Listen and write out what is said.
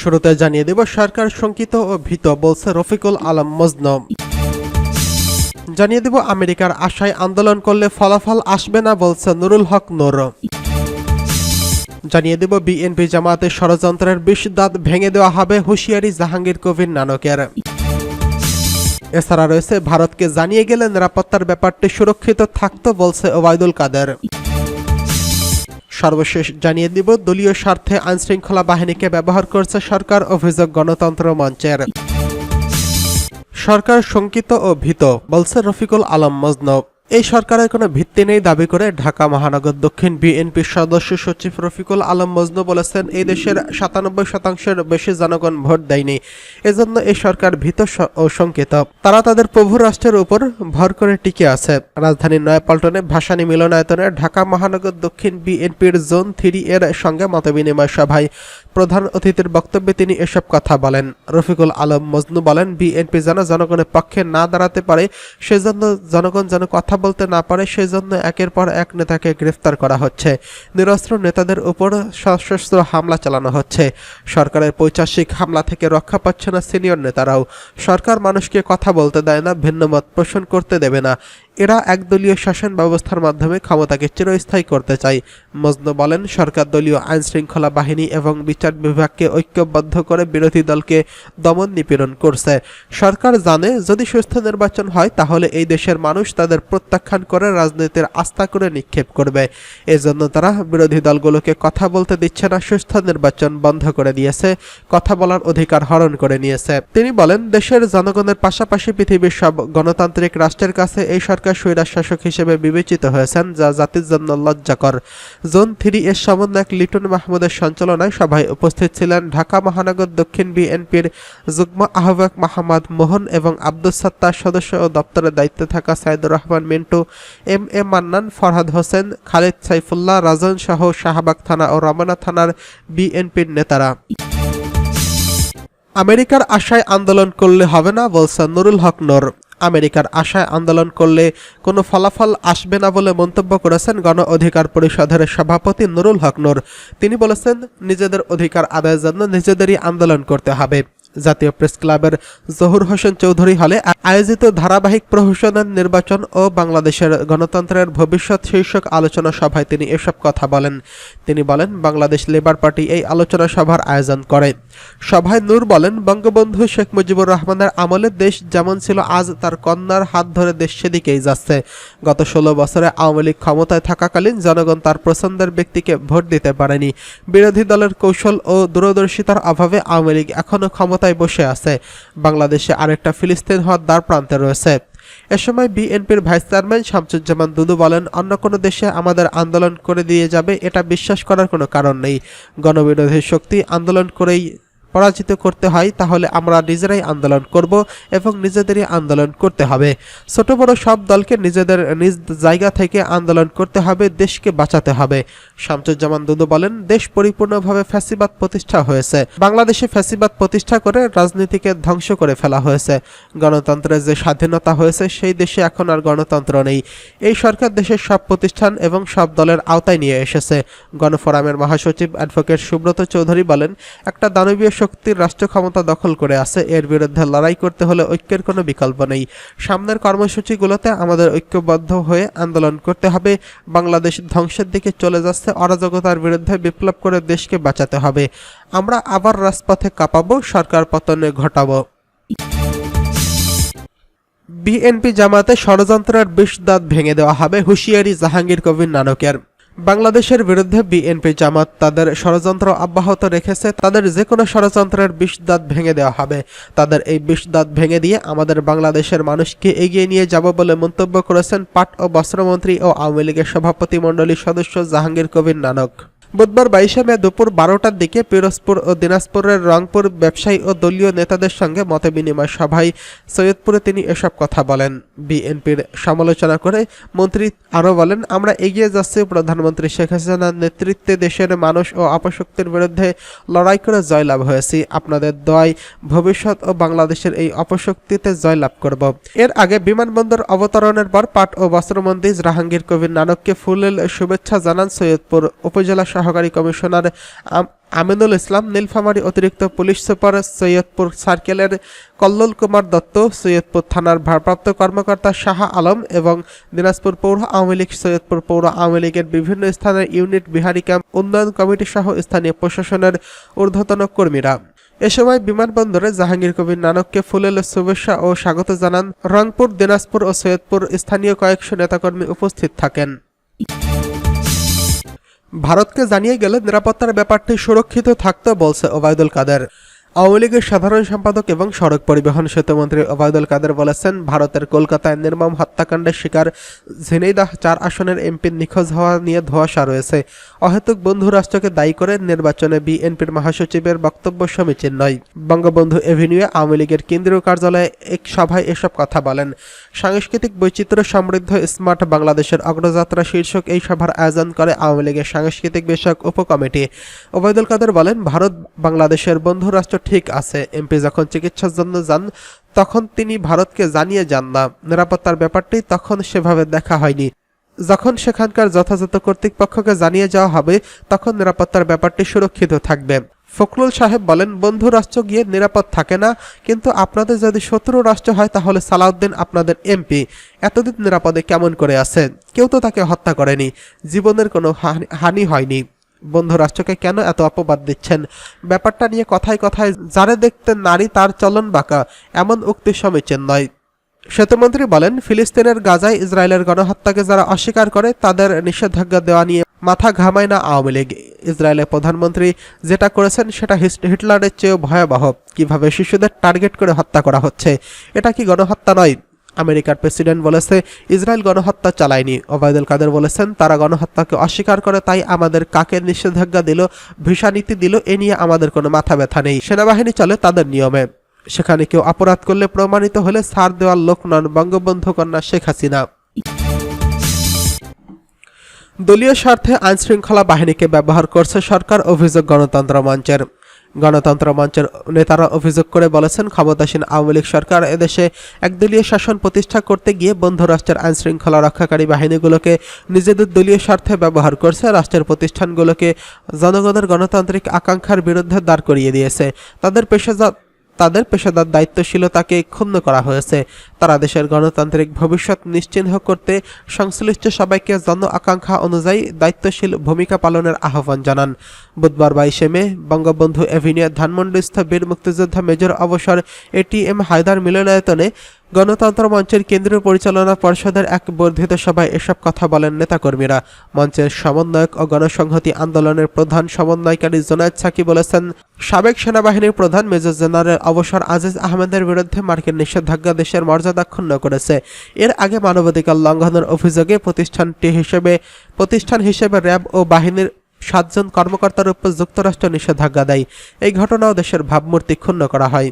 শুরুতে জানিয়ে দেব সরকার শঙ্কিত ও ভীত বলছে রফিকুল আলম মজনু। জানিয়ে দেব আমেরিকার আশায় আন্দোলন করলে ফলাফল আসবে না বলছে নুরুল হক নূর। জানিয়ে দেব বিএনপি জামাতের ষড়যন্ত্রের বিষ দাঁত ভেঙে দেওয়া হবে হুঁশিয়ারি জাহাঙ্গীর কবির নানকের। এছাড়া রয়েছে ভারতকে জানিয়ে গেলে নিরাপত্তার ব্যাপারটি সুরক্ষিত থাকতো বলছে ওবায়দুল কাদের। সর্বশেষ জানিয়ে দিব দলীয় স্বার্থে আইনশৃঙ্খলা বাহিনীকে ব্যবহার করছে সরকার, অভিযোগ গণতন্ত্র মঞ্চের। সরকার শঙ্কিত ও ভীত বলছে রফিকুল আলম মজনু। এই সরকারের কোনো ভিত্তি নেই দাবি করে ঢাকা মহানগর দক্ষিণ বিএনপির সদস্য সচিব রফিকুল আলম মজনু বলেছেন, এই দেশের ৯৭% বেশি জনগণ ভোট দেয়নি, এজন্য এই সরকার ভীত ও শঙ্কিত। তারা তাদের প্রভু রাষ্ট্রের উপর ভর করে টিকে আছে। রাজধানীর নয়াপল্টনে ভাসানী মিলনায়তনে ঢাকা মহানগর দক্ষিণ বিএনপির জোন 3 এর সঙ্গে মতবিনিময় সভায় প্রধান অতিথির বক্তব্যে তিনি এসব কথা বলেন। রফিকুল আলম মজনু বলেন, বিএনপি যেন জনগণের পক্ষে না দাঁড়াতে পারে, সেজন্য জনগণ যেন কথা বলতে না পারে, সেজন্য একের পর এক নেতাকে গ্রেফতার করা হচ্ছে। নিরস্ত্র নেতাদের উপর সশস্ত্র হামলা চালানো হচ্ছে। সরকারের পৈশাচিক হামলা থেকে রক্ষা পাচ্ছে না সিনিয়র নেতারাও। সরকার মানুষকে কথা বলতে দেয় না, ভিন্নমত পোষণ করতে দেবে না। এরা একদলীয় শাসন ব্যবস্থার মাধ্যমে ক্ষমতাকে চিরস্থায়ী করতে চায়। মজনু বলেন, সরকার দলীয় আইন শৃঙ্খলা বাহিনী এবং বিচার বিভাগকে ঐক্যবদ্ধ করে বিরোধী দলকে দমন নিপীড়ন করছে। সরকার জানে যদি সুষ্ঠু নির্বাচন হয় তাহলে এই দেশের মানুষ তাদের প্রত্যাখ্যান করে রাজনীতির আস্থা করে নিক্ষেপ করবে। এজন্য তারা বিরোধী দলগুলোকে কথা বলতে দিচ্ছে না, সুষ্ঠু নির্বাচন বন্ধ করে দিয়েছে, কথা বলার অধিকার হরণ করে নিয়েছে। তিনি বলেন, দেশের জনগণের পাশাপাশি পৃথিবীর সব গণতান্ত্রিক রাষ্ট্রের কাছে এই সরকার স্বৈরাচার শাসক হিসেবে বিবেচিত হয়েছেন, যা জাতির জন্য লজ্জাকর। জোন 3 এর সমন্বয়ক লিটন মাহমুদের সঞ্চালনায় সভায় উপস্থিত ছিলেন ঢাকা মহানগর দক্ষিণ বিএনপির যুগ্ম আহ্বায়ক মাহমুদ মোহন এবং আব্দুস সাত্তার সদস্য ও দপ্তরের দায়িত্বে থাকা সাইদুর রহমান মিন্টু, এম এ মান্নান, ফরহাদ হোসেন, খালিদ সাইফুল্লাহ, রাজন সহ শাহবাগ থানা ও রমনা থানার বিএনপির নেতারা। আমেরিকার আশায় আন্দোলন করলে হবে না বলছে নুরুল হক নূর। আমেরিকার আশায় আন্দোলন করলে কোনো ফলাফল আসবে না বলে মন্তব্য করেছেন গণ অধিকার পরিষদের সভাপতি নুরুল হক নূর। তিনি বলেছেন, নিজেদের অধিকার আদায়ের জন্য নিজেদেরই আন্দোলন করতে হবে। জাতীয় প্রেস ক্লাবের জহুর হোসেন চৌধুরী হলে আয়োজিত ধারাবাহিক প্রহসনের নির্বাচন ও বাংলাদেশের গণতন্ত্রের ভবিষ্যৎ শীর্ষক আলোচনা সভায় তিনি এসব কথা বলেন। তিনি বলেন, বাংলাদেশ লেবার পার্টি এই আলোচনা সভার আয়োজন করে। সভায় নূর বলেন, বঙ্গবন্ধু শেখ মুজিবুর রহমানের আমলে দেশ যেমন ছিল আজ তার কন্যার হাত ধরে দেশ সেদিকেই যাচ্ছে। গত 16 বছরে আওয়ামী লীগ ক্ষমতায় থাকাকালীন জনগণ তার পছন্দের ব্যক্তিকে ভোট দিতে পারেনি। বিরোধী দলের কৌশল ও দূরদর্শিতার অভাবে আওয়ামী লীগ এখনো ক্ষমতায় বসে আছে। বাংলাদেশে আরেকটা ফিলিস্তিন হওয়ার দ্বার প্রান্তে রয়েছে। এ সময় বিএনপির ভাইস চেয়ারম্যান শামসুজ্জামান দুদু বলেন, অন্য কোনো দেশে আমাদের আন্দোলন করে দিয়ে যাবে এটা বিশ্বাস করার কোনো কারণ নেই। গণবিরোধী শক্তি আন্দোলন করেই পরাজিত করতে হয়, তাহলে আমরা নিজেরাই আন্দোলন করব এবং নিজেদেরই আন্দোলন করতে হবে। ছোট বড় সব দলকে নিজেদের নিজ জায়গা থেকে আন্দোলন করতে হবে, দেশকে বাঁচাতে হবে। শামসুজ্জামান দুদু বলেন, দেশ পরিপূর্ণভাবে ফ্যাসিবাদ প্রতিষ্ঠা হয়েছে। বাংলাদেশে ফ্যাসিবাদ প্রতিষ্ঠা করে রাজনীতিকে ধ্বংস করে ফেলা হয়েছে। গণতন্ত্রের যে স্বাধীনতা হয়েছে সেই দেশে এখন আর গণতন্ত্র নেই। এই সরকার দেশের সব প্রতিষ্ঠান এবং সব দলের আওতায় নিয়ে এসেছে। গণফোরামের মহাসচিব অ্যাডভোকেট সুব্রত চৌধুরী বলেন, একটা দানবীয় শক্তির রাষ্ট্র ক্ষমতা দখল করে আছে, এর বিরুদ্ধে লড়াই করতে হলে ঐক্যের কোনো বিকল্প নেই। সামনের কর্মসূচিগুলোতে আমাদের ঐক্যবদ্ধ হয়ে আন্দোলন করতে হবে। বাংলাদেশ ধ্বংসের দিকে চলে যাচ্ছে, অরাজকতার বিরুদ্ধে বিপ্লব করে দেশকে বাঁচাতে হবে। আমরা আবার রাজপথে কাঁপাবো, সরকার পতনে ঘটাবো। বিএনপি জামাতে ষড়যন্ত্রের বিষ দাঁত ভেঙে দেওয়া হবে, হুঁশিয়ারি জাহাঙ্গীর কবির নানকের। বাংলাদেশের বিরুদ্ধে বিএনপি জামাত তাদের ষড়যন্ত্র অব্যাহত রেখেছে। তাদের যে কোনো ষড়যন্ত্রের বিষ দাঁত ভেঙে দেওয়া হবে। তাদের এই বিষ দাঁত ভেঙে দিয়ে আমাদের বাংলাদেশের মানুষকে এগিয়ে নিয়ে যাব বলে মন্তব্য করেছেন পাট ও বস্ত্রমন্ত্রী ও আওয়ামী লীগের সভাপতিমণ্ডলীর সদস্য জাহাঙ্গীর কবির নানক। বুধবার 22 মে দুপুর 12টার দিকে পিরোজপুর ও দিনাজপুরের রংপুর ব্যবসায়ী ও দলীয় নেতাদের সঙ্গে মতবিনিময় সভায় সৈয়দপুরে তিনি এসব কথা বলেন। বিএনপির সমালোচনা করে মন্ত্রী আরও বলেন, আমরা এগিয়ে যাচ্ছি প্রধানমন্ত্রী শেখ হাসিনার নেতৃত্বে দেশের মানুষ ও অপশক্তির বিরুদ্ধে লড়াই করে জয়লাভ হয়েছি। আপনাদের দোয়ায় ভবিষ্যৎ ও বাংলাদেশের এই অপশক্তিতে জয়লাভ করব। এর আগে বিমানবন্দর অবতরণের পর পাট ও বস্ত্রমন্ত্রী জাহাঙ্গীর কবির নানককে ফুলেল শুভেচ্ছা জানান সৈয়দপুর উপজেলা সহকারী কমিশনার আমিনুল ইসলাম, নীলফামারী অতিরিক্ত পুলিশ সুপার সৈয়দপুর সার্কেলের কল্লোল কুমার দত্ত, সৈয়দপুর থানার ভারপ্রাপ্ত কর্মকর্তা শাহ আলম এবং দিনাজপুর পৌর আওয়ামী লীগ, সৈয়দপুর পৌর আওয়ামী লীগের বিভিন্ন স্থানের ইউনিট, বিহারি ক্যাম্প, উন্নয়ন কমিটি সহ স্থানীয় প্রশাসনের ঊর্ধ্বতন কর্মীরা। এ সময় বিমানবন্দরে জাহাঙ্গীর কবির নানককে ফুলেল শুভেচ্ছা ও স্বাগত জানান রংপুর, দিনাজপুর ও সৈয়দপুর স্থানীয় কয়েকশো নেতাকর্মী উপস্থিত থাকেন। ভারতকে জানিয়ে গেলে নিরাপত্তার ব্যাপারটি সুরক্ষিত থাকতে বলছে ওবায়দুল কাদের। আওয়ামী লীগের সাধারণ সম্পাদক এবং সড়ক পরিবহন সেতুমন্ত্রী ওবায়দুল কাদের বলেছেন, ভারতের কলকাতায় নির্মম হত্যাকাণ্ডের শিকার ঝিনাইদহ ৪ আসনের এমপির নিখোঁজ হওয়া নিয়ে ধোঁয়াশা রয়েছে। অহেতুক বন্ধু রাষ্ট্রকে দায়ী করে নির্বাচনে বিএনপির মহাসচিবের বক্তব্য সমীচীন নয়। বঙ্গবন্ধু এভিনিউয়ে আওয়ামী লীগের কেন্দ্রীয় কার্যালয়ে এক সভায় এসব কথা বলেন। সাংস্কৃতিক বৈচিত্র্য সমৃদ্ধ স্মার্ট বাংলাদেশের অগ্রযাত্রা শীর্ষক এই সভার আয়োজন করে আওয়ামী লীগের সাংস্কৃতিক বিষয়ক উপকমিটি। ওবায়দুল কাদের বলেন, ভারত বাংলাদেশের বন্ধু রাষ্ট্র ঠিক আছে। এমপি যখন চিকিৎসার জন্য যান তখন তিনি ভারতকে জানিয়ে যান না। নিরাপত্তার ব্যাপারটি তখন সেভাবে দেখা হয়নি। যখন সেখানকার যথাযথ কর্তৃপক্ষকে জানিয়ে যাওয়া হবে তখন নিরাপত্তার ব্যাপারটি সুরক্ষিত থাকবে। ফখরুল সাহেব বলেন, বন্ধু রাষ্ট্র গিয়ে নিরাপদ থাকে না, কিন্তু আপনাদের যদি শত্রু রাষ্ট্র হয় তাহলে সালাউদ্দিন আপনাদের এমপি এতদিন নিরাপদে কেমন করে আছে? কেউ তো তাকে হত্যা করেনি, জীবনের কোনো হানি হয়নি। বন্ধু রাষ্ট্রকে কেন এত অপবাদ দিচ্ছেন? ব্যাপারটা নিয়ে কথায় কথায় যারে দেখতে নারী তার চলন বাঁকা, এমন উক্তি সমীচীন নয়। সেতুমন্ত্রী বলেন, ফিলিস্তিনের গাজায় ইসরায়েলের গণহত্যাকে যারা অস্বীকার করে তাদের নিষেধাজ্ঞা দেওয়া নিয়ে মাথা ঘামায় না আওয়ামী লীগ। ইসরায়েলের প্রধানমন্ত্রী যেটা করেছেন সেটা হিটলারের চেয়েও ভয়াবহ। কিভাবে শিশুদের টার্গেট করে হত্যা করা হচ্ছে, এটা কি গণহত্যা নয়? আমেরিকার প্রেসিডেন্ট বলেছে ইসরায়েল গণহত্যা চালায়নি। ওবায়দুল কাদের বলেছেন, তারা গণহত্যাকে অস্বীকার করে, তাই আমাদের কাকে নিষেধাজ্ঞা দিল, ভিসা নীতি দিল, এ নিয়ে আমাদের কোনো মাথা ব্যথা নেই। সেনাবাহিনী চলে তাদের নিয়মে। সেখানে কেউ অপরাধ করলে প্রমাণিত হলে ছাড় দেওয়ার লোক নন বঙ্গবন্ধু কন্যা শেখ হাসিনা। দলীয় স্বার্থে আইনশৃঙ্খলা বাহিনীকে ব্যবহার করছে সরকার, অভিযোগ গণতন্ত্র মঞ্চের। গণতন্ত্র মঞ্চের নেতারা অভিযোগ করে বলেছেন, ক্ষমতাসীন আওয়ামী লীগ সরকার এদেশে একদলীয় শাসন প্রতিষ্ঠা করতে গিয়ে বন্ধু রাষ্ট্রের আইনশৃঙ্খলা রক্ষাকারী বাহিনীগুলোকে নিজেদের দলীয় স্বার্থে ব্যবহার করছে, রাষ্ট্রের প্রতিষ্ঠানগুলোকে জনগণের গণতান্ত্রিক আকাঙ্ক্ষার বিরুদ্ধে দাঁড় করিয়ে দিয়েছে। তাদের পেশাদার দায়িত্বশীলতাকে ক্ষুণ্ণ করা হয়েছে। তারা দেশের গণতান্ত্রিক ভবিষ্যৎ নিশ্চিহ্ন করতে সংশ্লিষ্ট সবাইকে জন আকাঙ্ক্ষা অনুযায়ী দায়িত্বশীল ভূমিকা পালনের আহ্বান জানান। বুধবার 22 মে বঙ্গবন্ধু এভিনিউ ধানমন্ডিস্থ বীর মুক্তিযোদ্ধা মেজর অবসর এটিএম হায়দার মিলনায়তনে গণতন্ত্র মঞ্চের কেন্দ্রীয় পরিচালনা পর্ষদের এক বর্ধিত সভায় এসব কথা বলেন নেতাকর্মীরা। মঞ্চের সমন্বয়ক ও গণসংহতি আন্দোলনের প্রধান সমন্বয়কারী জোনায়েদ সাকি বলেছেন, সাবেক সেনাবাহিনীর প্রধান মেজর জেনারেল অবসর আজিজ আহমেদের বিরুদ্ধে মার্কিন নিষেধাজ্ঞা দেশের মর্যাদা ক্ষুণ্ণ করেছে। এর আগে মানবাধিকার লঙ্ঘনের অভিযোগে প্রতিষ্ঠান হিসেবে র্যাব ও বাহিনীর 7 জন কর্মকর্তার উপর যুক্তরাষ্ট্র নিষেধাজ্ঞা দেয়। এই ঘটনাও দেশের ভাবমূর্তি ক্ষুণ্ণ করা হয়।